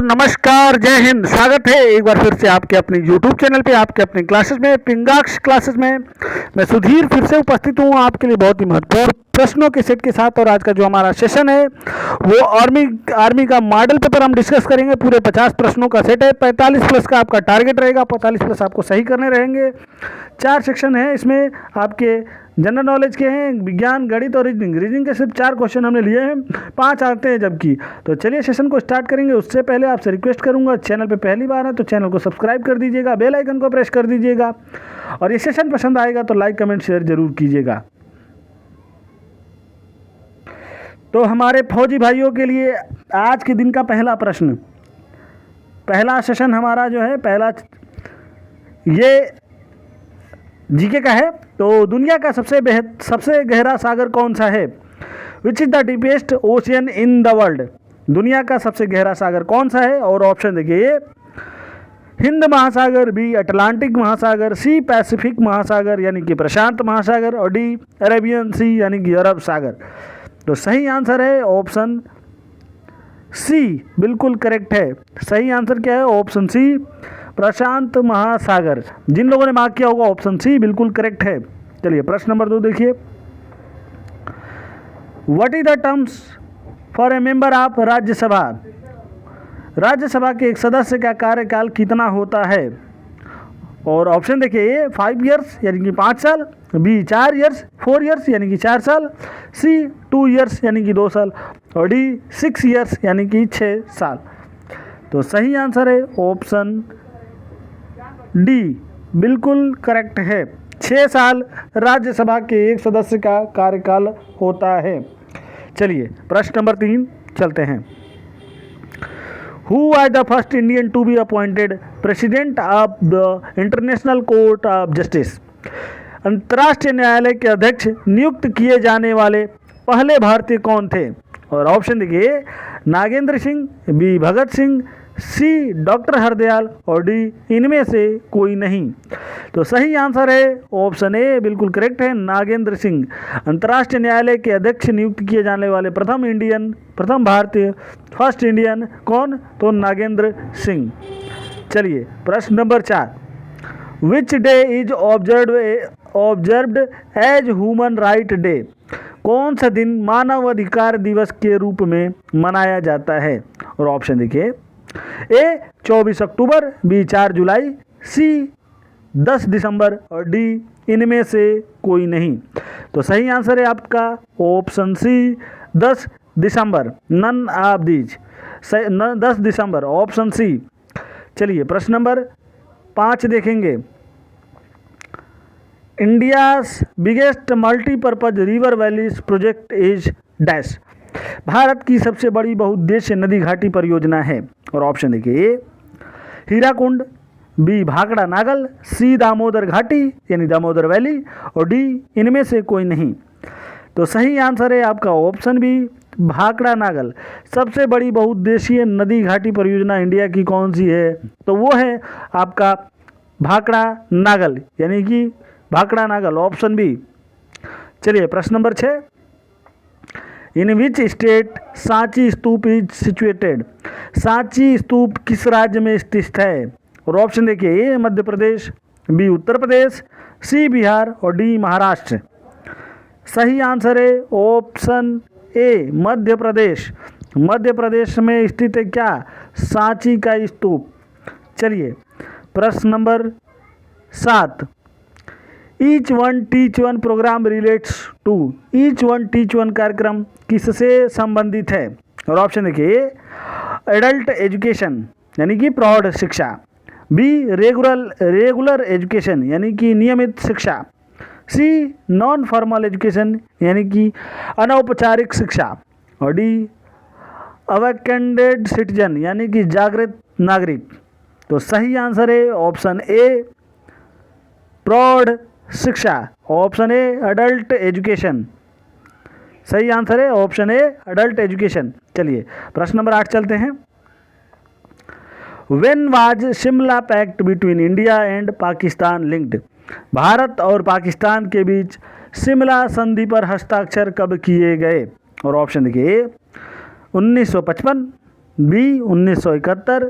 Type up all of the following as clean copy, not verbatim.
नमस्कार, जय हिंद। स्वागत है एक बार फिर से आपके अपने YouTube चैनल पे, आपके अपने क्लासेस में, पिंगाक्ष क्लासेस में। मैं सुधीर फिर से उपस्थित हूँ आपके लिए बहुत ही महत्वपूर्ण प्रश्नों के सेट के साथ। और आज का जो हमारा सेशन है वो आर्मी का मॉडल पेपर हम डिस्कस करेंगे। पूरे 50 प्रश्नों का सेट है। 45 प्लस का आपका टारगेट रहेगा। 45 प्लस आपको सही करने रहेंगे। 4 सेक्शन है इसमें। आपके जनरल नॉलेज के हैं, विज्ञान, गणित और रीजनिंग के सिर्फ 4 क्वेश्चन हमने लिए हैं, 5 आते हैं जबकि। तो चलिए सेशन को स्टार्ट करेंगे। उससे पहले आपसे रिक्वेस्ट करूंगा, चैनल पे पहली बार है तो चैनल को सब्सक्राइब कर दीजिएगा, बेल आइकन को प्रेस कर दीजिएगा और ये सेशन पसंद आएगा तो लाइक कमेंट शेयर जरूर कीजिएगा। तो हमारे फौजी भाइयों के लिए आज के दिन का पहला प्रश्न, पहला सेशन हमारा जो है, पहला ये जीके का है। तो दुनिया का सबसे गहरा सागर कौन सा है? Which is the deepest ocean in the world? दुनिया का सबसे गहरा सागर कौन सा है? और ऑप्शन देखिए, ए हिंद महासागर, बी अटलांटिक महासागर, सी पैसिफिक महासागर यानी कि प्रशांत महासागर, और डी अरेबियन सी यानी कि अरब सागर। तो सही आंसर है ऑप्शन सी, बिल्कुल करेक्ट है। सही आंसर क्या है? ऑप्शन सी, प्रशांत महासागर। जिन लोगों ने मार्क किया होगा ऑप्शन सी बिल्कुल करेक्ट है। चलिए प्रश्न नंबर 2 देखिए। What is the terms for a member of Rajya Sabha? Rajya Sabha के एक सदस्य का कार्यकाल कितना होता है? और ऑप्शन देखिए, ए 5 ईयर्स यानी कि 5 साल, बी 4 ईयर्स 4 ईयर्स यानी कि 4 साल, सी 2 ईयर्स यानी कि 2 साल, और डी 6 ईयर्स यानी कि 6 साल। तो सही आंसर है ऑप्शन डी, बिल्कुल करेक्ट है। 6 साल राज्यसभा के एक सदस्य का कार्यकाल होता है। चलिए प्रश्न नंबर 3 चलते हैं। Who was the first Indian to be appointed President of the International Court of Justice? अंतर्राष्ट्रीय न्यायालय के अध्यक्ष नियुक्त किए जाने वाले पहले भारतीय कौन थे? और ऑप्शन देखिए, नागेंद्र सिंह, बी भगत सिंह, सी डॉक्टर हरदयाल, और डी इनमें से कोई नहीं। तो सही आंसर है ऑप्शन ए, बिल्कुल करेक्ट है, नागेंद्र सिंह। अंतर्राष्ट्रीय न्यायालय के अध्यक्ष नियुक्त किए जाने वाले प्रथम भारतीय, फर्स्ट इंडियन कौन? तो नागेंद्र सिंह। चलिए प्रश्न number 4। Which day is observed as human right day? कौन सा दिन मानव अधिकार दिवस के रूप में मनाया जाता है? और ऑप्शन देखिए, ए 24 अक्टूबर, बी 4 जुलाई, सी 10 दिसंबर, और डी इनमें से कोई नहीं। तो सही आंसर है आपका ऑप्शन सी, 10 दिसंबर, नन ऑफ दीज। 10 दिसंबर, ऑप्शन सी। चलिए प्रश्न नंबर 5 देखेंगे। India's biggest multipurpose river valleys project is dash? Bharat की सबसे बड़ी बहुउद्देश्य नदी घाटी परियोजना है। और ऑप्शन देखिए, ए हीराकुंड, बी भाखड़ा नागल, सी दामोदर घाटी यानी दामोदर वैली, और डी इनमें से कोई नहीं। तो सही आंसर है आपका ऑप्शन बी, भाखड़ा नागल। सबसे बड़ी बहुउद्देशीय नदी घाटी परियोजना इंडिया की कौन सी है? तो वो है आपका भाखड़ा नागल यानी कि भाखड़ा नागल, ऑप्शन बी। चलिए प्रश्न नंबर 6। In which state Sanchi Stupa is situated? Sanchi Stupa किस राज्य में स्थित है? और ऑप्शन देखिए, ए मध्य प्रदेश, बी उत्तर प्रदेश, सी बिहार, और डी महाराष्ट्र। सही आंसर है ऑप्शन ए, मध्य प्रदेश। मध्य प्रदेश में स्थित है क्या? सांची का स्तूप। चलिए प्रश्न number 7। Each one teach one program relates to? Each one teach one कार्यक्रम किससे संबंधित है? और ऑप्शन देखिए, एडल्ट एजुकेशन यानी कि प्रौढ़ शिक्षा, बी रेगुलर एजुकेशन यानी कि नियमित शिक्षा, सी नॉन फॉर्मल एजुकेशन यानी कि अनौपचारिक शिक्षा, और डी अवेकेंडेड सिटीजन यानी कि जागृत नागरिक। तो सही आंसर है ऑप्शन ए, प्रौढ़ शिक्षा, ऑप्शन ए अडल्ट एजुकेशन। सही आंसर है ऑप्शन ए, अडल्ट एजुकेशन। चलिए प्रश्न नंबर 8 चलते हैं। When was Shimla pact between India and Pakistan linked? भारत और पाकिस्तान के बीच शिमला संधि पर हस्ताक्षर कब किए गए? और ऑप्शन देखिए, 1955, बी 1971,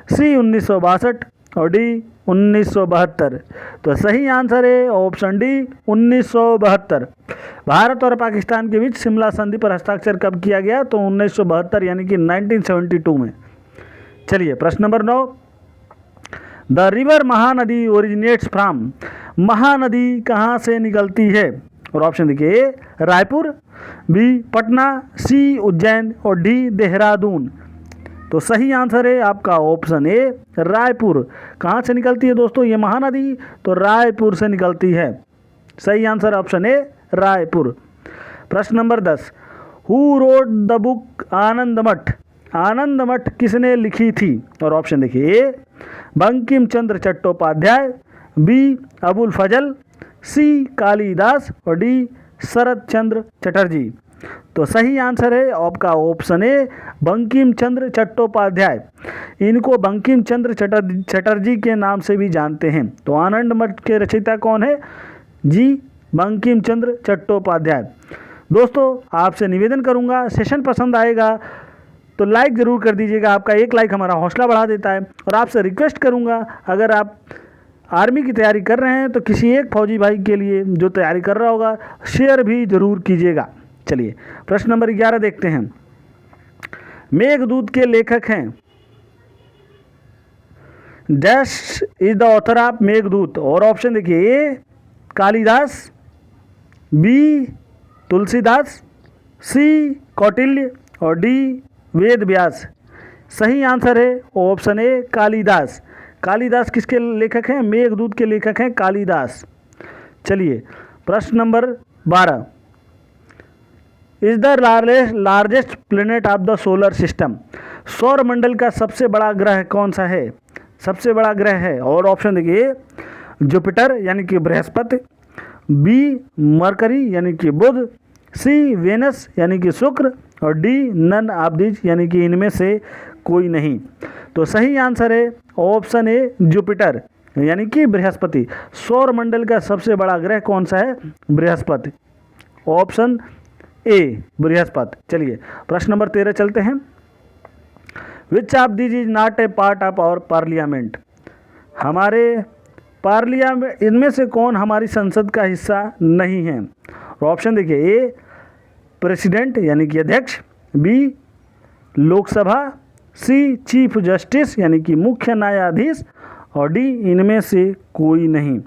सी 1962 और डी 1972। तो सही आंसर है ऑप्शन डी 1972। भारत और पाकिस्तान के बीच शिमला संधि पर हस्ताक्षर कब किया गया? तो 1972 यानी कि 1972 में। चलिए प्रश्न number 9, the river Mahanadi originates from. Mahanadi कहाँ से निकलती है? और ऑप्शन देखिए, ए रायपुर, बी पटना, सी उज्जैन और डी देहरादून। तो सही आंसर है आपका ऑप्शन ए रायपुर। कहाँ से निकलती है दोस्तों ये महानदी? तो रायपुर से निकलती है। सही आंसर ऑप्शन ए रायपुर। प्रश्न नंबर 10, who wrote the book Anand Math. Anand Math किसने लिखी थी? और ऑप्शन देखिए, A Bankim Chandra Chattopadhyay, B Abul Fazal, C Kalidas और डी शरत चंद्र चटर्जी। तो सही आंसर है आपका ऑप्शन ए बंकिम चंद्र चट्टोपाध्याय। इनको बंकिम चंद्र चटर्जी के नाम से भी जानते हैं। तो आनंद मठ के रचयिता कौन है? जी बंकिम चंद्र चट्टोपाध्याय। दोस्तों आपसे निवेदन करूंगा, सेशन पसंद आएगा तो लाइक ज़रूर कर दीजिएगा। आपका एक लाइक हमारा हौसला बढ़ा देता है। और आपसे रिक्वेस्ट करूंगा, अगर आप आर्मी की तैयारी कर रहे हैं तो किसी एक फौजी भाई के लिए जो तैयारी कर रहा होगा शेयर भी ज़रूर कीजिएगा। चलिए प्रश्न नंबर 11 देखते हैं। मेघदूत के लेखक हैं, dash is the author of Meghdoot. और ऑप्शन देखिए, ए कालिदास, बी तुलसीदास, सी कौटिल्य और डी वेद व्यास। सही आंसर है ऑप्शन ए कालिदास। कालिदास किसके लेखक हैं? मेघदूत के लेखक हैं कालिदास। चलिए प्रश्न number 12, is the largest planet of the solar system. सौर मंडल का सबसे बड़ा ग्रह कौन सा है? सबसे बड़ा ग्रह है। और ऑप्शन देखिए, जुपिटर यानी कि बृहस्पति, बी मरकरी यानी कि बुध, सी वेनस यानी कि शुक्र और डी नन ऑफ दीज यानी कि इनमें से कोई नहीं। तो सही आंसर है ऑप्शन ए जुपिटर यानी कि बृहस्पति। सौर मंडल का सबसे बड़ा ग्रह कौन सा है? बृहस्पति। Option A Brihaspati. चलिए प्रश्न नंबर 13 चलते हैं। Which of these is not a part of our parliament. हमारे पार्लियामेंट इनमें से कौन हमारी संसद का हिस्सा नहीं है? ऑप्शन देखिए, ए प्रेसिडेंट यानी कि अध्यक्ष, बी लोकसभा, सी चीफ जस्टिस यानी कि मुख्य न्यायाधीश और डी इनमें से कोई नहीं।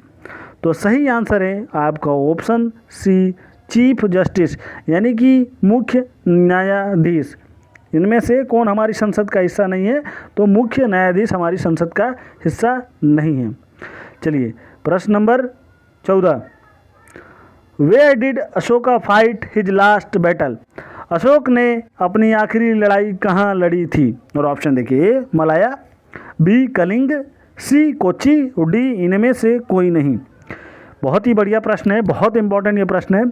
तो सही आंसर है आपका ऑप्शन सी चीफ जस्टिस यानी कि मुख्य न्यायाधीश। इनमें से कौन हमारी संसद का हिस्सा नहीं है? तो मुख्य न्यायाधीश हमारी संसद का हिस्सा नहीं है। चलिए प्रश्न number 14, where did Ashoka fight his last battle. Ashoka ने अपनी आखिरी लड़ाई कहाँ लड़ी थी? और ऑप्शन देखिए, ए मलाया, बी कलिंग, सी कोच्चि, डी इनमें से कोई नहीं। बहुत ही बढ़िया प्रश्न है, बहुत इंपॉर्टेंट ये प्रश्न है।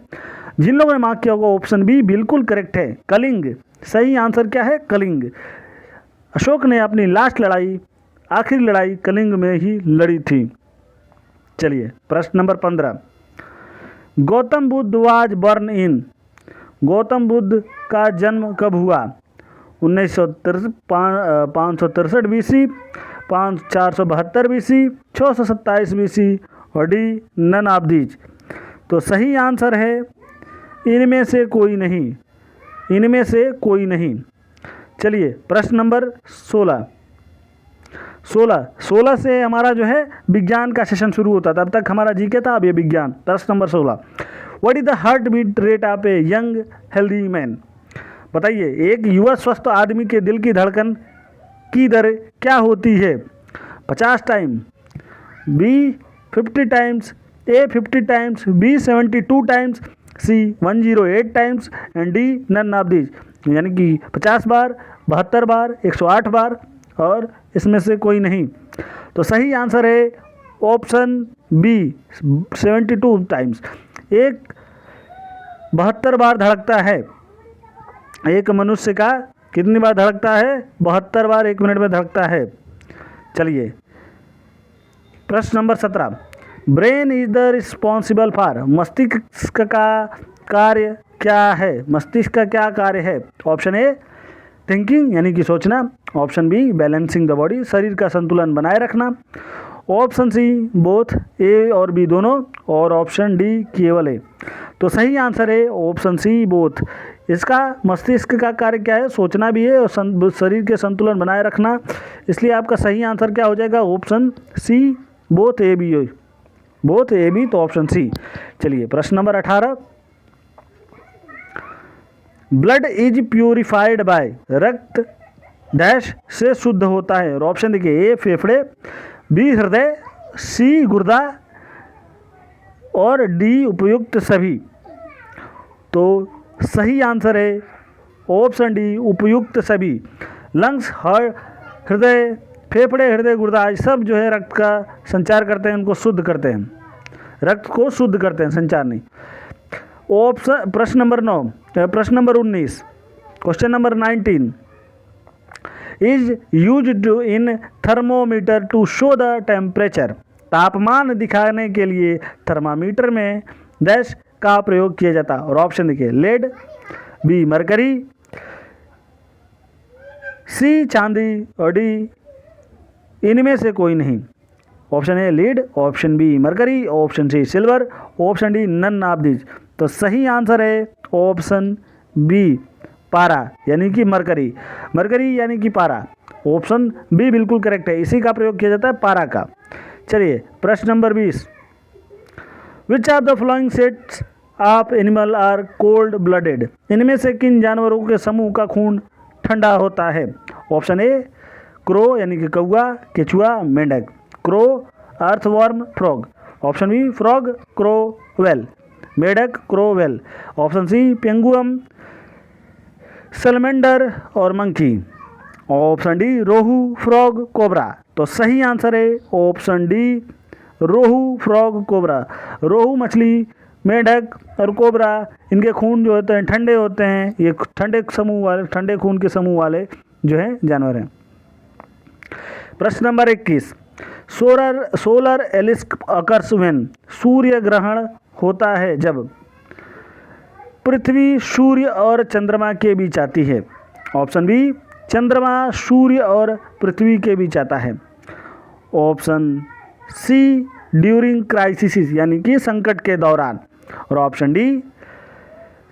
जिन लोगों ने मार्क किया होगा ऑप्शन बी बिल्कुल करेक्ट है, कलिंग। सही आंसर क्या है? कलिंग। अशोक ने अपनी लास्ट लड़ाई, आखिरी लड़ाई कलिंग में ही लड़ी थी। चलिए प्रश्न नंबर 15, Gautam Buddha was born in. Gautam Buddha का जन्म कब हुआ? 563 बीसी, 472 बीसी, 627 बीसी और डी नन ऑफ दीज। तो सही आंसर है इनमें से कोई नहीं, इनमें से कोई नहीं। चलिए प्रश्न नंबर 16 से हमारा जो है विज्ञान का सेशन शुरू होता था। अब तक हमारा जीके था, अब ये विज्ञान। प्रश्न number 16, what is the heart beat rate of a young healthy man. बताइए एक युवा स्वस्थ आदमी के दिल की धड़कन की दर क्या होती है? 50 time, B 50 times, A 50 times, B 72 times, C 108 times and D none of these यानी कि 50 बार, 72 बार, 108 बार और इसमें से कोई नहीं। तो सही आंसर है ऑप्शन बी 72 टाइम्स। एक 72 बार धड़कता है। एक मनुष्य का कितनी बार धड़कता है? 72 बार 1 मिनट में धड़कता है। चलिए प्रश्न number 17, brain is the responsible for. मस्तिष्क का कार्य क्या है? मस्तिष्क का क्या कार्य है? ऑप्शन ए थिंकिंग यानी कि सोचना। Option B balancing the body, शरीर का संतुलन बनाए रखना। ऑप्शन सी बोथ, ए और बी दोनों। और ऑप्शन डी केवल ए। तो सही आंसर है ऑप्शन सी बोथ। इसका मस्तिष्क का कार्य क्या है? सोचना भी है और शरीर के संतुलन बनाए रखना। इसलिए आपका सही आंसर क्या हो जाएगा? Option C both A B. Both A B, तो ऑप्शन सी। चलिए प्रश्न number 18, blood is purified by, रक्त डैश से शुद्ध होता है। और ऑप्शन देखिए, ए फेफड़े, बी हृदय, सी गुर्दा और डी उपयुक्त सभी। तो सही आंसर है ऑप्शन डी उपयुक्त सभी। लंग्स, हृदय, फेफड़े, हृदय, गुर्दा सब जो है रक्त का संचार करते हैं, उनको शुद्ध करते हैं, रक्त को शुद्ध करते हैं, संचार नहीं। ऑप्शन प्रश्न नंबर 9, प्रश्न number 19, question number 19 is used in thermometer to show the temperature. तापमान दिखाने के लिए थर्मामीटर में डैश का प्रयोग किया जाता। और ऑप्शन देखिए, लेड, बी मरकरी, सी चांदी और डी इनमें से कोई नहीं। Option A lead, option B mercury, option C silver, option D none of these. तो सही आंसर है ऑप्शन बी पारा यानी कि मरकरी। मरकरी यानी कि पारा, ऑप्शन बी बिल्कुल करेक्ट है। इसी का प्रयोग किया जाता है, पारा का। चलिए प्रश्न number 20, which of the following sets of animal are cold blooded. इनमें से किन जानवरों के समूह का खून ठंडा होता है? ऑप्शन ए क्रो यानी कि कौआ, केचुआ, मेंढक। Crow, earthworm, frog. Option B frog, crow, whale, मेढक, crow, whale. Option C penguin, salamander और monkey. Option D rohu, frog, cobra. तो सही आंसर है option D rohu, frog, cobra. Rohu मछली, मेढक और कोबरा, इनके खून जो होते हैं ठंडे होते हैं। ये ठंडे समूह वाले, ठंडे खून के समूह वाले जो है जानवर हैं। प्रश्न नंबर 21, सोलर एलिप्स अकर्स व्हेन। सूर्य ग्रहण होता है जब पृथ्वी सूर्य और चंद्रमा के बीच आती है। ऑप्शन बी चंद्रमा सूर्य और पृथ्वी के बीच आता है। ऑप्शन सी ड्यूरिंग क्राइसिस यानी कि संकट के दौरान। और ऑप्शन डी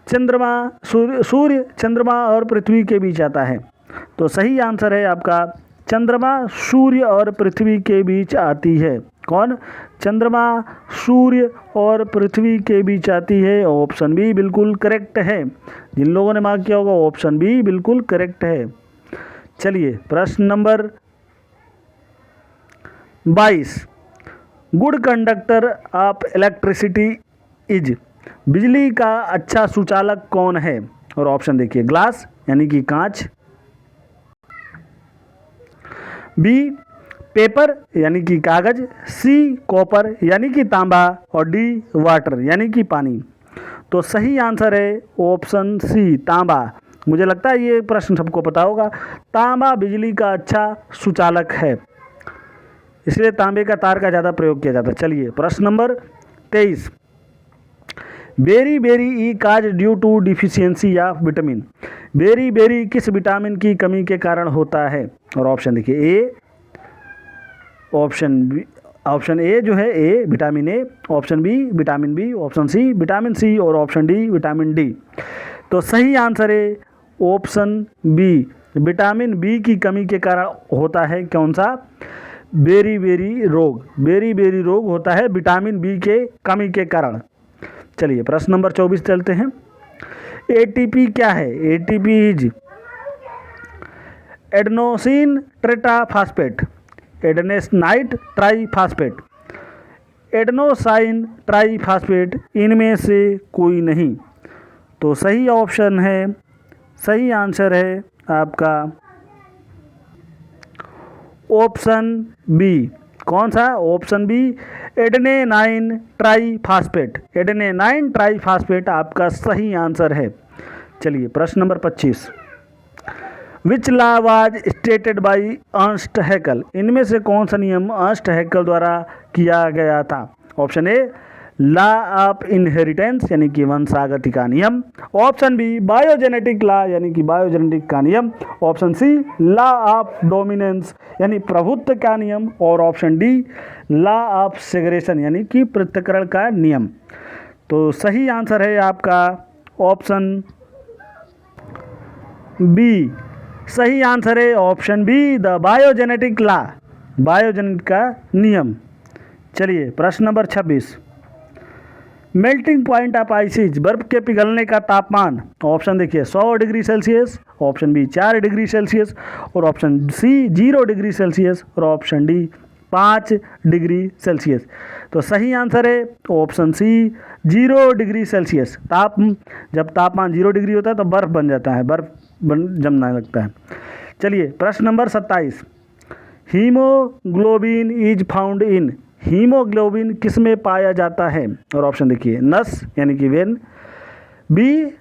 चंद्रमा सूर्य चंद्रमा और पृथ्वी के बीच आता है। तो सही आंसर है आपका चंद्रमा सूर्य और पृथ्वी के बीच आती है। कौन? चंद्रमा सूर्य और पृथ्वी के बीच आती है। ऑप्शन बी बिल्कुल करेक्ट है। जिन लोगों ने मार्क किया होगा ऑप्शन बी बिल्कुल करेक्ट है। चलिए प्रश्न number 22, good conductor of electricity is. बिजली का अच्छा सुचालक कौन है? और ऑप्शन देखिए, ग्लास यानी कि कांच, बी पेपर यानी कि कागज, सी कॉपर यानी कि तांबा और डी वाटर यानी कि पानी। तो सही आंसर है ऑप्शन सी तांबा। मुझे लगता है ये प्रश्न सबको पता होगा। तांबा बिजली का अच्छा सुचालक है, इसलिए तांबे का तार का ज़्यादा प्रयोग किया जाता है। चलिए प्रश्न number 23, beriberi is caused due to deficiency of vitamin. Beriberi किस विटामिन की कमी के कारण होता है? और ऑप्शन देखिए, ए ऑप्शन ए जो है A vitamin A, option B vitamin B, option C vitamin C और ऑप्शन डी विटामिन डी। तो सही आंसर है ऑप्शन बी, विटामिन बी की कमी के कारण होता है। कौन सा? बेरी बेरी रोग। बेरी बेरी रोग होता है विटामिन बी के कमी के कारण। चलिए प्रश्न नंबर 24 चलते हैं। एटीपी क्या है? ATP is adenosine tetraphosphate, adenosine triphosphate, adenosine triphosphate, इनमें से कोई नहीं। तो सही ऑप्शन है, सही आंसर है आपका ऑप्शन बी। कौन सा? Option B adenosine triphosphate. Adenosine triphosphate आपका सही आंसर है। चलिए प्रश्न नंबर 25, which law was stated by Ernst Haeckel. इनमें से कौन सा नियम अर्नस्ट हैकल द्वारा किया गया था? Option a law of inheritance यानी कि वंशागति का नियम, ऑप्शन बी बायोजेनेटिक लॉ यानी कि बायोजेनेटिक का नियम, option C law of dominance यानी प्रभुत्व का नियम, और option D law of segregation यानी कि पृथक्करण का नियम। तो सही आंसर है आपका ऑप्शन बी। सही आंसर है option B, the biogenetic law, biogenetic का नियम। चलिए प्रश्न number 26, melting point of ice is, बर्फ के पिघलने का तापमान, ऑप्शन देखिए 100 degree Celsius, option B 4 degree Celsius, और ऑप्शन सी 0 डिग्री सेल्सियस, और ऑप्शन डी 5 डिग्री सेल्सियस। तो सही आंसर है ऑप्शन सी 0 डिग्री सेल्सियस। जब तापमान 0 डिग्री होता है तो बर्फ़ बन जाता है, बर्फ़ जमने लगता है। चलिए प्रश्न number 27, haemoglobin is found in, haemoglobin किस में पाया जाता है, और ऑप्शन देखिए नस यानी कि वेन, बी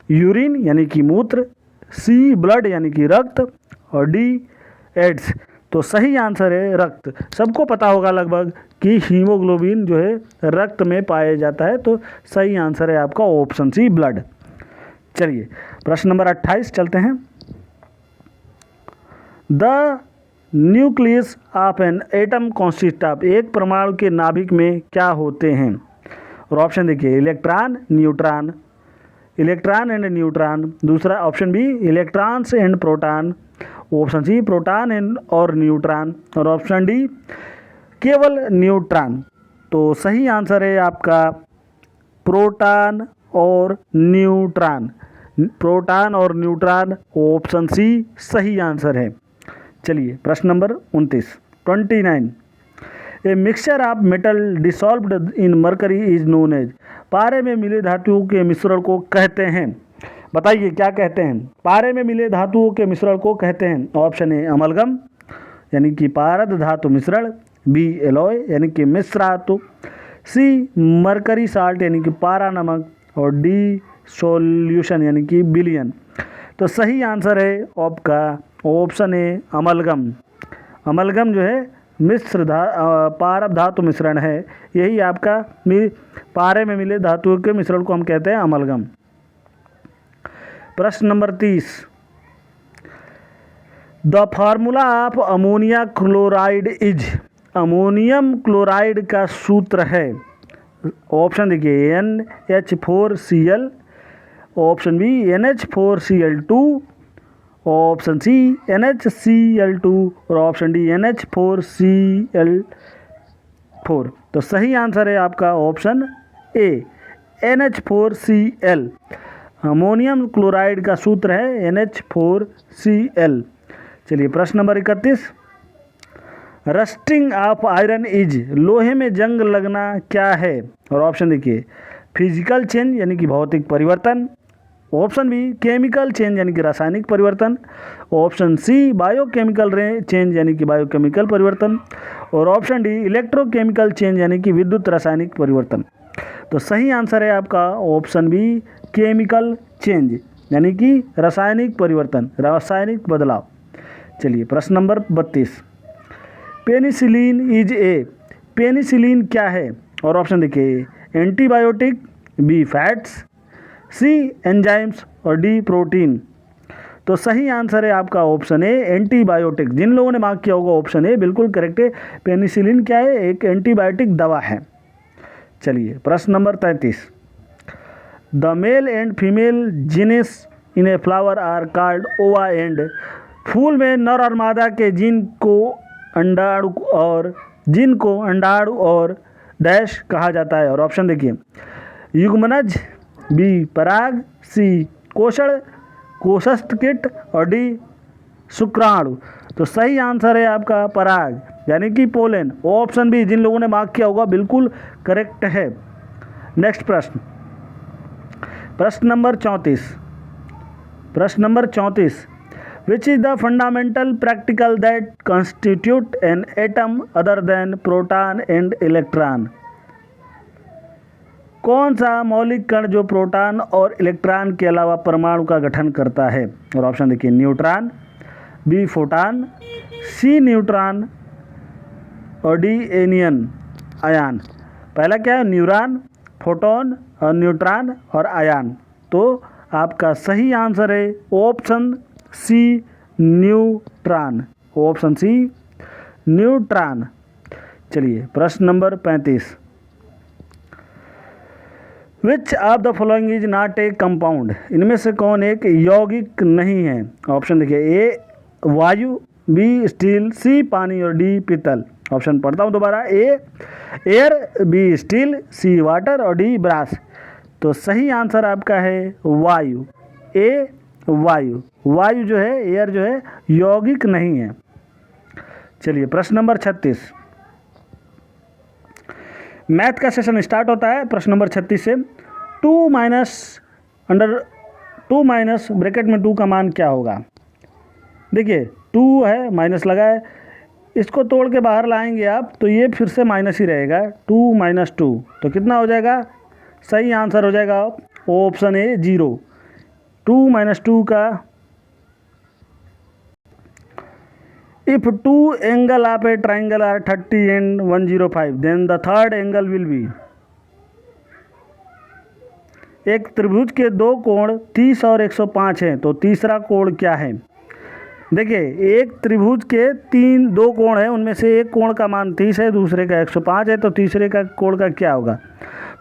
यूरिन यानी कि मूत्र, सी ब्लड यानी कि रक्त, और डी एड्स। तो सही आंसर है रक्त। सबको पता होगा लगभग कि हीमोग्लोबिन जो है रक्त में पाया जाता है, तो सही आंसर है आपका ऑप्शन सी ब्लड। चलिए प्रश्न नंबर 28 चलते हैं, the nucleus of an atom consist of, एक परमाणु के नाभिक में क्या होते हैं, और ऑप्शन देखिए electron neutron, electron and neutron, दूसरा option B electrons and proton, option C proton and और न्यूट्रॉन, और ऑप्शन डी केवल न्यूट्रॉन। तो सही आंसर है आपका प्रोटॉन और न्यूट्रॉन, प्रोटॉन और न्यूट्रॉन, ऑप्शन सी सही आंसर है। चलिए प्रश्न नंबर 29, a mixture of metal dissolved in mercury is known as, पारे में मिले धातुओं के मिश्रण को कहते हैं। बताइए क्या कहते हैं, पारे में मिले धातुओं के मिश्रण को कहते हैं। ऑप्शन ए अमलगम यानी कि पारद धातु मिश्रण, बी एलॉय यानी कि मिश्र धातु, सी मरकरी साल्ट यानी कि पारा नमक, और डी सॉल्यूशन यानी कि विलयन। तो सही आंसर है आपका ऑप्शन ए अमलगम। अमलगम जो है मिश्र पारद धातु मिश्रण है, यही आपका पारे में मिले धातुओं के मिश्रण को हम कहते हैं अमलगम। प्रश्न number 30, the formula of ammonia chloride is, ammonium chloride का सूत्र है। ऑप्शन देखिए NH4Cl, option B NH4Cl2, option C NHCl2, और ऑप्शन डी NH4Cl4। तो सही आंसर है आपका option A NH4Cl। Ammonium chloride का सूत्र है NH4Cl। चलिए प्रश्न number 31, rusting of iron is, लोहे में जंग लगना क्या है, और ऑप्शन देखिए फिजिकल चेंज यानी कि भौतिक परिवर्तन, ऑप्शन बी केमिकल चेंज यानी कि रासायनिक परिवर्तन, ऑप्शन सी बायोकेमिकल चेंज यानी कि बायोकेमिकल परिवर्तन, और ऑप्शन डी इलेक्ट्रोकेमिकल चेंज यानी कि विद्युत रासायनिक परिवर्तन। तो सही आंसर है आपका ऑप्शन बी केमिकल चेंज यानी कि रासायनिक परिवर्तन, रासायनिक बदलाव। चलिए प्रश्न number 32, penicillin is a, penicillin क्या है, और ऑप्शन देखिए एंटीबायोटिक, बी फैट्स, सी एंजाइम्स, और डी प्रोटीन। तो सही आंसर है आपका ऑप्शन ए एंटीबायोटिक। जिन लोगों ने मार्क किया होगा ऑप्शन ए बिल्कुल करेक्ट है। पेनिसिलिन क्या है, एक एंटीबायोटिक दवा है। चलिए प्रश्न number 33, the male and female genus in a flower are called ova and, फूल में नर और मादा के जीन को अंडाणु और डैश कहा जाता है, और ऑप्शन देखिए युग्मनज, बी पराग, सी कोषण कोषस्थ और डी शुक्राणु। तो सही आंसर है आपका पराग यानी कि पोलन, ऑप्शन बी जिन लोगों ने मार्क किया होगा बिल्कुल करेक्ट है। नेक्स्ट प्रश्न, प्रश्न number 34, which is the fundamental practical that constitute an atom other than proton and electron, कौन सा मौलिक कण जो प्रोटॉन और इलेक्ट्रॉन के अलावा परमाणु का गठन करता है, और ऑप्शन देखिए neutron, B photon, C neutron, और डी एनियन आयन। पहला क्या है, न्यूरॉन, फोटोन और न्यूट्रॉन और आयन। तो आपका सही आंसर है option C neutron, option C neutron. चलिए प्रश्न number 35, which of the following is not a compound, इनमें से कौन एक यौगिक नहीं है। ऑप्शन देखिए, ए वायु, बी स्टील, सी पानी और डी पीतल। ऑप्शन पढ़ता हूँ दोबारा, ए एयर, बी स्टील, सी वाटर और डी ब्रास। तो सही आंसर आपका है वायु, ए वायु। वायु जो है, एयर जो है यौगिक नहीं है। चलिए प्रश्न नंबर 36, मैथ का सेशन स्टार्ट होता है प्रश्न नंबर 36 से। 2 माइनस ब्रैकेट में 2 का मान क्या होगा। देखिए 2 है, माइनस लगा है, इसको तोड़ के बाहर लाएंगे आप तो ये फिर से माइनस ही रहेगा। 2 माइनस 2 तो कितना हो जाएगा, सही आंसर हो जाएगा ऑप्शन ए 0। 2 माइनस 2 का, if 2 angle of a triangle are 30 and 105 then the third angle will be. एक त्रिभुज के 2 कोण 30 और 105 हैं, तो तीसरा कोण क्या है। देखिए एक त्रिभुज के 2 कोण हैं, उनमें से एक कोण का मान 30 है, दूसरे का 105 है, तो तीसरे का कोण का क्या होगा।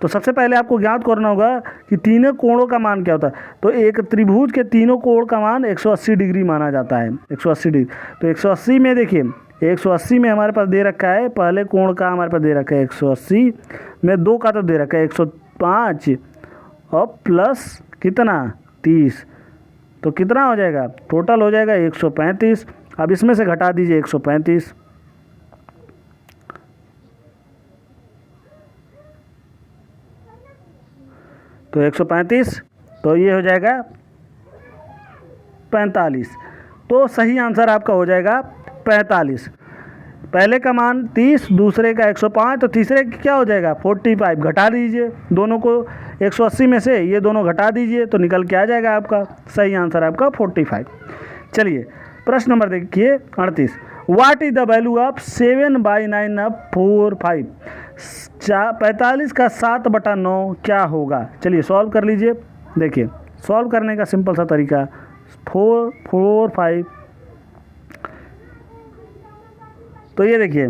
तो सबसे पहले आपको ज्ञात करना होगा कि तीनों कोणों का मान क्या होता है। तो एक त्रिभुज के तीनों कोण का मान 180 डिग्री माना जाता है, 180 डिग्री। तो 180 में देखिए, 180 में हमारे पास दे रखा है, पहले कोण का हमारे पास दे रखा है 180 में 2 का तो दे रखा है 105 और प्लस कितना 30, तो कितना हो जाएगा, टोटल हो जाएगा 135। अब इसमें से घटा दीजिए 135, तो 135, तो ये हो जाएगा 45। तो सही आंसर आपका हो जाएगा 45। पहले का मान 30, दूसरे का 105, तो तीसरे का क्या हो जाएगा 45। घटा दीजिए दोनों को, 180 में से ये दोनों घटा दीजिए तो निकल के आ जाएगा आपका सही आंसर आपका 45। चलिए प्रश्न नंबर देखिए 38, what is the value of 7/9 of 4/5। 45 का 7/9 क्या होगा। चलिए सॉल्व कर लीजिए। देखिए सॉल्व करने का सिंपल सा तरीका, 4 4 5, तो ये देखिए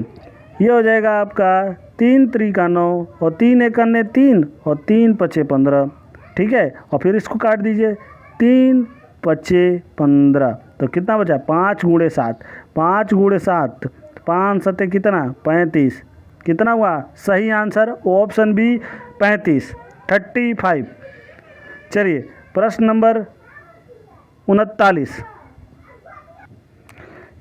ये हो जाएगा आपका 3 3 का 9 और 3 1 ने 3 और 3 5 15, ठीक है। और फिर इसको काट दीजिए, 3 5 15, तो कितना बचा 5 × 7, 5 × 7, 5 7 कितना 35, कितना हुआ सही आंसर ऑप्शन बी 35, 35। चलिए प्रश्न नंबर 39,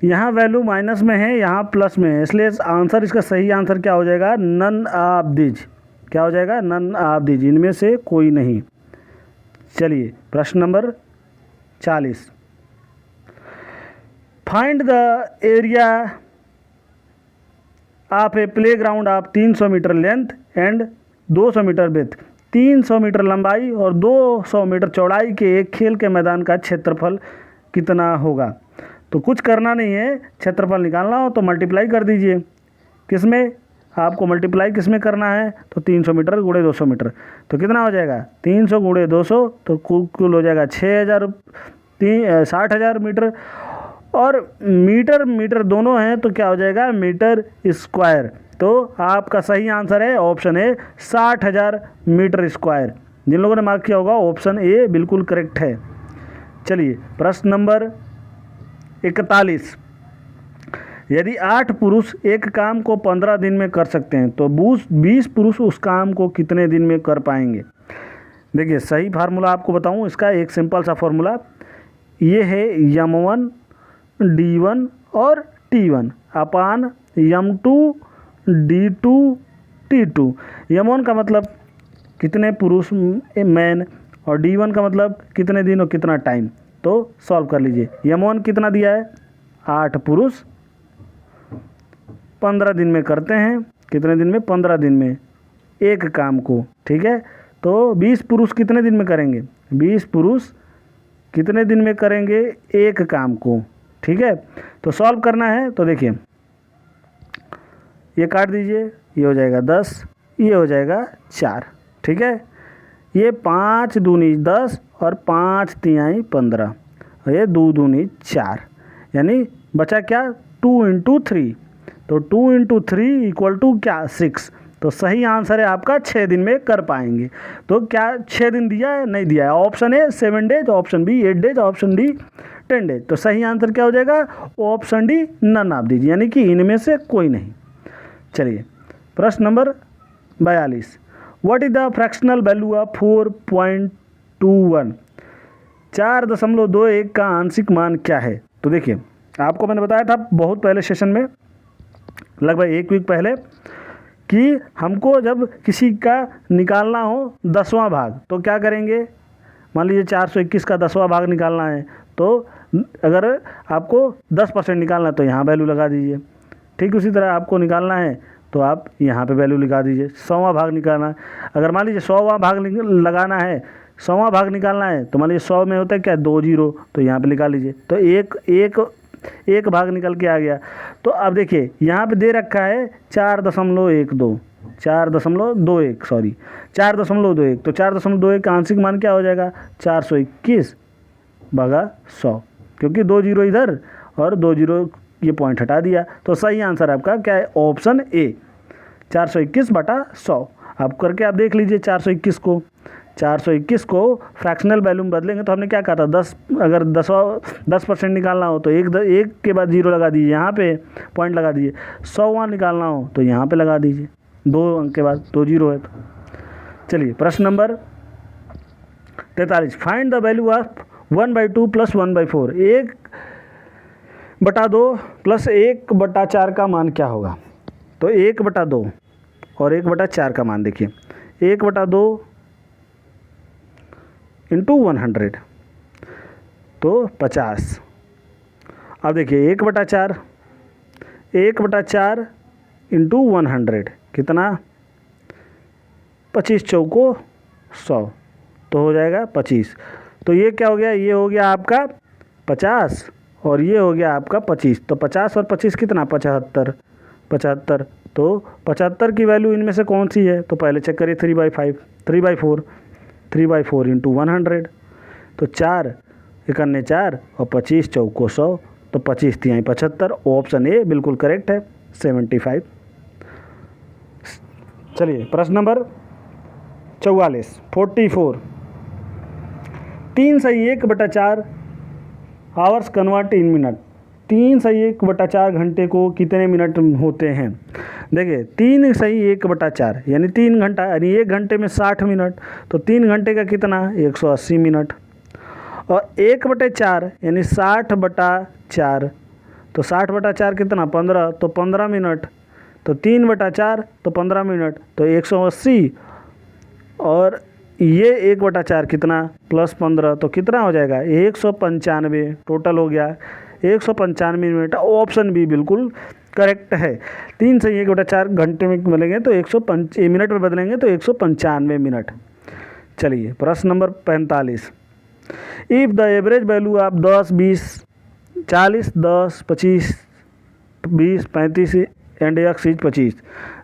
यहाँ वैल्यू माइनस में है, यहाँ प्लस में है, इसलिए आंसर इसका सही आंसर क्या हो जाएगा, नन ऑफ दीज। क्या हो जाएगा, नन ऑफ दीज, इनमें से कोई नहीं। चलिए प्रश्न number 40, find the area of a play ground of 300 meter length and 200 meter breadth. 300 meter लंबाई और 200 मीटर चौड़ाई के एक खेल के मैदान का क्षेत्रफल कितना होगा। तो कुछ करना नहीं है, क्षेत्रफल निकालना हो तो मल्टीप्लाई कर दीजिए। किसमें आपको मल्टीप्लाई किसमें करना है, तो 300 मीटर × 200 मीटर, तो कितना हो जाएगा 300 × 200, तो कुल हो जाएगा 60,000 मीटर। और मीटर मीटर दोनों हैं तो क्या हो जाएगा मीटर स्क्वायर। तो आपका सही आंसर है ऑप्शन ए 60,000 मीटर स्क्वायर। जिन लोगों ने मार्क किया होगा ऑप्शन ए बिल्कुल करेक्ट है। चलिए प्रश्न नंबर 41, यदि 8 पुरुष एक काम को 15 दिन में कर सकते हैं तो 20 पुरुष उस काम को कितने दिन में कर पाएंगे। देखिए सही फार्मूला आपको बताऊं, इसका एक सिंपल सा फार्मूला ये है, m1 d1 और t1 अपान m2 d2 t2। m1 का मतलब कितने पुरुष मैन और d1 का मतलब कितने दिन और कितना टाइम। तो सॉल्व कर लीजिए, m1 कितना दिया है 8 पुरुष 15 दिन में करते हैं, कितने दिन में 15 दिन में एक काम को, ठीक है। तो 20 पुरुष कितने दिन में करेंगे, 20 पुरुष कितने दिन में करेंगे एक काम को, ठीक है। तो सॉल्व करना है तो देखिए ये काट दीजिए, ये हो जाएगा 10, ये हो जाएगा 4। ठीक है, ये 5 दूनी 10 और 5 तिहाई 15, और ये 2 दूनी 4, यानी बचा क्या 2 × 3, तो 2 × 3 इक्वल टू क्या 6। तो सही आंसर है आपका 6 दिन में कर पाएंगे। तो क्या 6 दिन दिया है? नहीं दिया है। Option A 7 days, option B 8 days, option D 10 days. तो सही आंसर क्या हो जाएगा? ऑप्शन डी नन आप दीजिए, यानी कि इनमें से कोई नहीं। चलिए प्रश्न number 42, what is the fractional value of 4.21? 4.21 का आंशिक मान क्या है? तो देखिए, आपको मैंने बताया था बहुत पहले सेशन में, लगभग 1 वीक पहले, कि हमको जब किसी का निकालना हो 10वां भाग तो क्या करेंगे। मान लीजिए 421 का 10वां भाग निकालना है, तो अगर आपको 10% निकालना है तो यहाँ वैल्यू लगा दीजिए। ठीक उसी तरह आपको निकालना है तो आप यहाँ पे वैल्यू लगा दीजिए। 100वां भाग निकालना है, अगर मान लीजिए 100वां भाग लगाना है, 100वां भाग निकालना है, तो मान लीजिए 100 में होता है क्या 2 0, तो यहाँ पे लिखा लीजिए। तो एक भाग निकल के आ गया। तो अब देखिए यहाँ पे दे रखा है 4.12, 4.21 सॉरी 4.21, तो 4.21 का आंशिक मान क्या हो जाएगा? 421 भागा 100, क्योंकि 2 0 इधर और 2 0 ये पॉइंट हटा दिया। तो सही आंसर आपका क्या है? ऑप्शन ए 421/100। आप करके आप देख लीजिए 421 को फ्रैक्शनल वैल्यू में बदलेंगे तो हमने क्या कहा था 10, अगर 10% निकालना हो तो एक के बाद 0 लगा दीजिए, यहाँ पे पॉइंट लगा दीजिए। 100वां निकालना हो तो यहाँ पे लगा दीजिए, 2 अंक के बाद 2 0 है। तो चलिए प्रश्न number 43, find the value of 1/2 + 1/4। 1/2 + 1/4 का मान क्या होगा? तो 1/2 और 1/4 का मान देखिए, 1/2 × 100 तो 50। अब देखिए 1/4 × 100 कितना? 25 चौको 100, तो हो जाएगा 25। तो ये क्या हो गया? ये हो गया आपका 50 और ये हो गया आपका 25। तो 50 और 25 कितना? 75। तो 75 की वैल्यू इनमें से कौन सी है? तो पहले चेक करिए 3/4 × 100, तो 4 × 4 और 25 चौको 100, तो 25 तिहाई 75। ऑप्शन ए बिल्कुल करेक्ट है 75। चलिए प्रश्न नंबर 44, 3 सही 1/4 आवर्स कन्वर्ट इन मिनट। 3 सही 1/4 घंटे को कितने मिनट होते हैं? देखिए 3 सही 1/4 यानी 3 घंटा, यानी 1 घंटे में 60 मिनट, तो 3 घंटे का कितना? 180 मिनट। और 1/4 यानी 60/4, तो 60/4 कितना? 15, तो 15 मिनट। तो 3/4 तो 15 मिनट, तो 180, और ये 1/4 कितना? +15, तो कितना हो जाएगा? 195 टोटल हो गया 195 मिनट। ऑप्शन बी बिल्कुल करेक्ट है। 3 से 1/4 घंटे में बदलेंगे तो 105 मिनट में बदलेंगे तो 195 मिनट। चलिए प्रश्न number 45, if the average value of 10, 20, 40, 10, 25, 20, 35 and x is 25,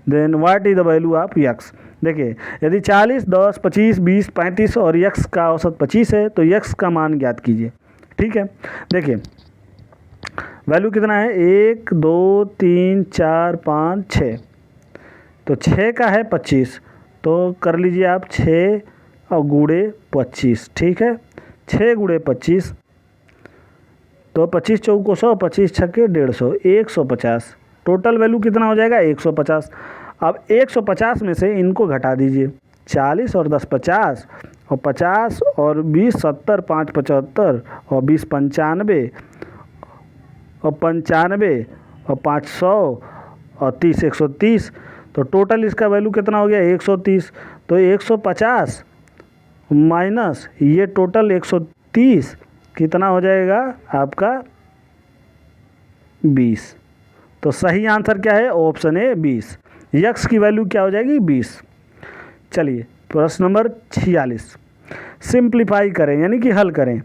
then what is the value of x। देखिए यदि 40, 10, 25, 20, 35 और x का औसत 25 है तो x का मान ज्ञात कीजिए। ठीक है, देखिए वैल्यू कितना है? 1, 2, 3, 4, 5, 6, तो 6 का है 25, तो कर लीजिए आप 6 और गुणे 25। ठीक है, 6 गुणे 25, तो 25 चौको 100, 25 छक्के 150, 150। टोटल वैल्यू कितना हो जाएगा? 150। अब 150 में से इनको घटा दीजिए, 40 और 10 50, और 50 और 20 70, 5 75, और 20 95, और 95, और 500, और 30 130। तो टोटल इसका वैल्यू कितना हो गया? 130। तो 150 माइनस ये टोटल 130 कितना हो जाएगा आपका? 20। तो सही आंसर क्या है? ऑप्शन ए 20। यक्स की वैल्यू क्या हो जाएगी? 20। चलिए प्रश्न नंबर 46, सिंप्लीफाई करें यानी कि हल करें।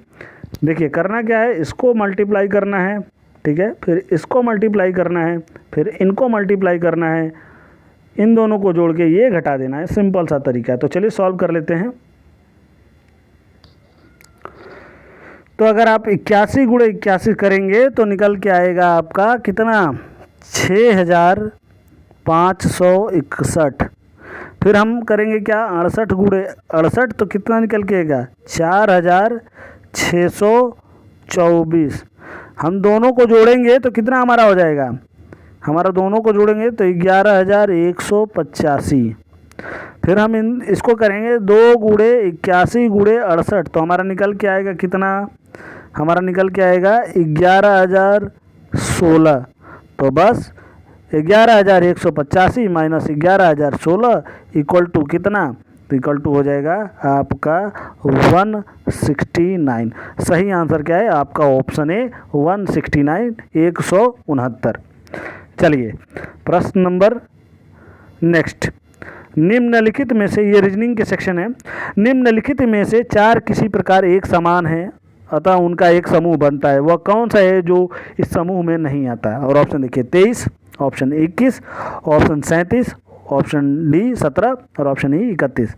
देखिए करना क्या है, इसको मल्टीप्लाई करना है, ठीक है, फिर इसको मल्टीप्लाई करना है, फिर इनको मल्टीप्लाई करना है, इन दोनों को जोड़ के ये घटा देना है, सिंपल सा तरीका है। तो चलिए सॉल्व कर लेते हैं। तो अगर आप 81 गुणे 81 करेंगे तो निकल के आएगा आपका कितना, 6561। फिर हम करेंगे क्या, 68 गुणे 68 तो कितना निकल के आएगा, 4624। हम दोनों को जोड़ेंगे तो कितना हमारा हो जाएगा, हमारा दोनों को जोड़ेंगे तो 11185। फिर हम इसको करेंगे 2 गुणे 81 गुणे 68 तो हमारा निकल के आएगा कितना, हमारा निकल के आएगा 11016। तो बस 11185 माइनस 11016 इक्वल टू कितना, तो इक्वल टू हो जाएगा आपका 169। सही आंसर क्या है आपका, ऑप्शन ए 169, 169। चलिए प्रश्न नंबर नेक्स्ट। निम्नलिखित में से, ये रीजनिंग के सेक्शन है, निम्नलिखित में से 4 किसी प्रकार एक समान है अतः उनका एक समूह बनता है, वह कौन सा है जो इस समूह में नहीं आता है। और ऑप्शन देखिए 23, ऑप्शन 21, ऑप्शन 37, ऑप्शन डी 17 और ऑप्शन ई 31।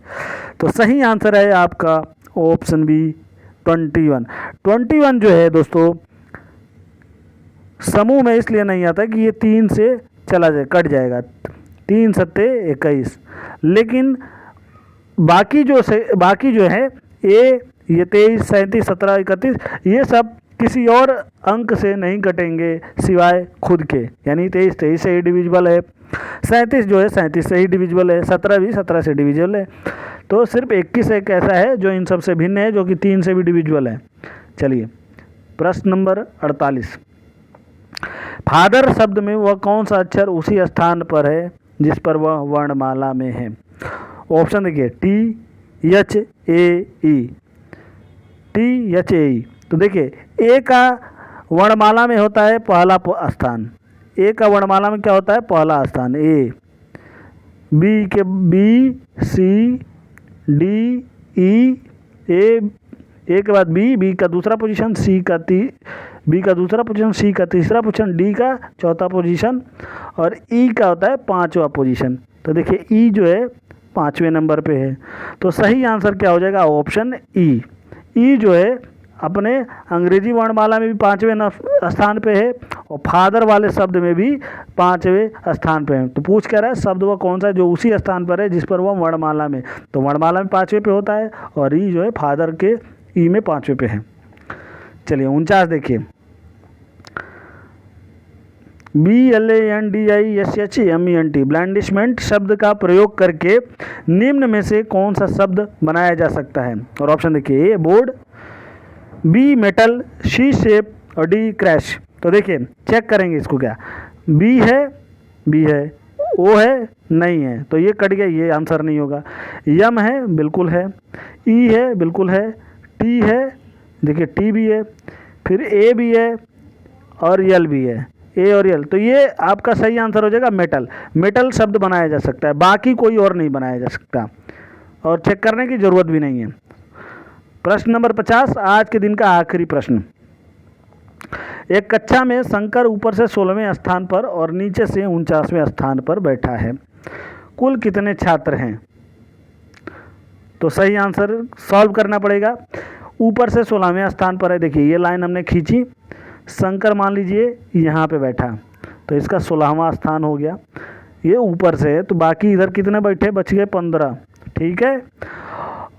तो सही आंसर है आपका ऑप्शन बी 21। 21 जो है दोस्तों समूह में इसलिए नहीं आता कि ये 3 से चला जाए, कट जाएगा, 3 सत्ते 21। लेकिन बाकी जो है ये 23, 37, 17, 31 ये सब किसी और अंक से नहीं कटेंगे सिवाय खुद के, यानी 23 से ही डिविजिबल है, 37 जो है 37 से ही डिविजिबल है, 17 भी 17 से डिविजिबल है। तो सिर्फ 21 एक ऐसा है जो इन सब से भिन्न है, जो कि 3 से भी डिविजिबल है। चलिए प्रश्न नंबर 48। फादर शब्द में वह कौन सा अक्षर उसी स्थान पर है जिस पर वह वर्णमाला में है। ऑप्शन देखिए THAE, THAE। तो देखिए ए का वर्णमाला में होता है पहला स्थान, ए का वर्णमाला में क्या होता है, पहला स्थान ए। बी के B C D E, ए के बाद बी का दूसरा पोजीशन, बी का दूसरा पोजीशन, सी का तीसरा पोजीशन, डी का चौथा पोजीशन और ई का होता है 5वां पोजीशन। तो देखिए ई जो है 5वें नंबर पे है। तो सही आंसर क्या हो जाएगा, ऑप्शन ई। ई जो है अपने अंग्रेजी वर्णमाला में भी 5वें स्थान पे है और फादर वाले शब्द में भी 5वें स्थान पे है। तो पूछ क्या रहा है, शब्द वह कौन सा है जो उसी स्थान पर है जिस पर वह वर्णमाला में, तो वर्णमाला में 5वें पे होता है और ई जो है फादर के ई में 5वें पे है। चलिए 49 देखिए, BLANDISHMENT ब्लैंडिशमेंट शब्द का प्रयोग करके निम्न में से कौन सा शब्द बनाया जा सकता है। और ऑप्शन देखिए ए बोर्ड, बी मेटल, सी शेप और डी क्रैश। तो देखिए चेक करेंगे इसको, क्या बी है, ओ है नहीं है तो ये कट गया, ये आंसर नहीं होगा। यम है बिल्कुल है, ई है बिल्कुल है, टी है, देखिए टी भी है, फिर ए भी है और यल भी है, ए और यल। तो ये आपका सही आंसर हो जाएगा मेटल। मेटल शब्द बनाया जा सकता है, बाकी कोई और नहीं बनाया जा सकता और चेक करने की ज़रूरत भी नहीं है। प्रश्न नंबर 50, आज के दिन का आखिरी प्रश्न। एक कक्षा में शंकर ऊपर से 16वें स्थान पर और नीचे से 49वें स्थान पर बैठा है, कुल कितने छात्र हैं। तो सही आंसर सॉल्व करना पड़ेगा। ऊपर से 16वें स्थान पर है, देखिए ये लाइन हमने खींची, शंकर मान लीजिए यहाँ पे बैठा तो इसका 16वां स्थान हो गया, ये ऊपर से है तो बाकी इधर कितने बैठे, बच गए 15, ठीक है।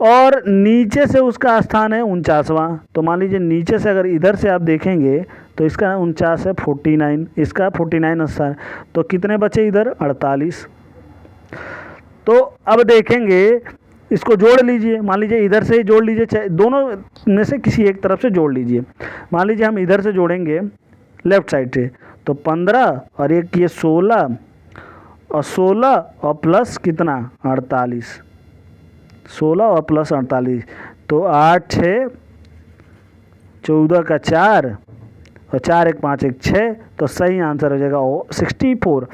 और नीचे से उसका स्थान है 49वां, तो मान लीजिए नीचे से अगर इधर से आप देखेंगे तो इसका 49 है 49, इसका 49 स्थान, तो कितने बचे इधर 48। तो अब देखेंगे इसको जोड़ लीजिए, मान लीजिए इधर से ही जोड़ लीजिए, चाहे दोनों में से किसी एक तरफ से जोड़ लीजिए। मान लीजिए हम इधर से जोड़ेंगे लेफ्ट साइड से तो 15 और एक ये 16 और 16 और प्लस कितना 48, 16 और प्लस 48 तो 8 6 14 का 4 और 4 1 5 1 6, तो सही आंसर हो जाएगा 64।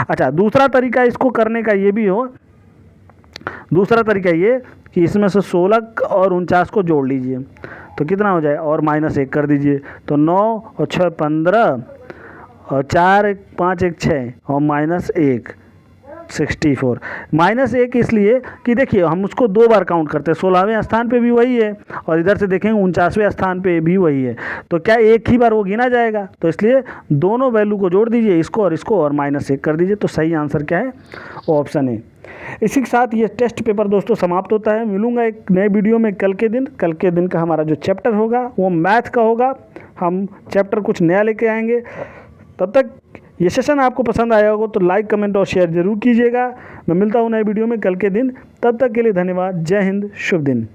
अच्छा दूसरा तरीका इसको करने का ये भी हो, दूसरा तरीका ये कि इसमें से 16 और 49 को जोड़ लीजिए तो कितना हो जाए और -1 कर दीजिए, तो 9 और 6 15 और 4 1 5 1 6 और -1 64। -1 इसलिए कि देखिए हम उसको 2 बार काउंट करते हैं, 16वें स्थान पे भी वही है और इधर से देखेंगे 49वें स्थान पे भी वही है, तो क्या एक ही बार वो गिना जाएगा? तो इसलिए दोनों वैल्यू को जोड़ दीजिए, इसको और -1 कर दीजिए, तो सही आंसर क्या है? ऑप्शन ए। इसी के साथ ये टेस्ट पेपर दोस्तों समाप्त होता है। मिलूंगा एक नए वीडियो में कल के दिन का हमारा जो चैप्टर होगा वो मैथ का होगा। हम चैप्टर कुछ नया लेके आएंगे। तब तक ये सेशन आपको पसंद आया होगा तो लाइक, कमेंट और शेयर जरूर कीजिएगा। मैं मिलता हूँ नए वीडियो में कल के दिन। तब तक के लिए धन्यवाद। जय हिंद, शुभ दिन।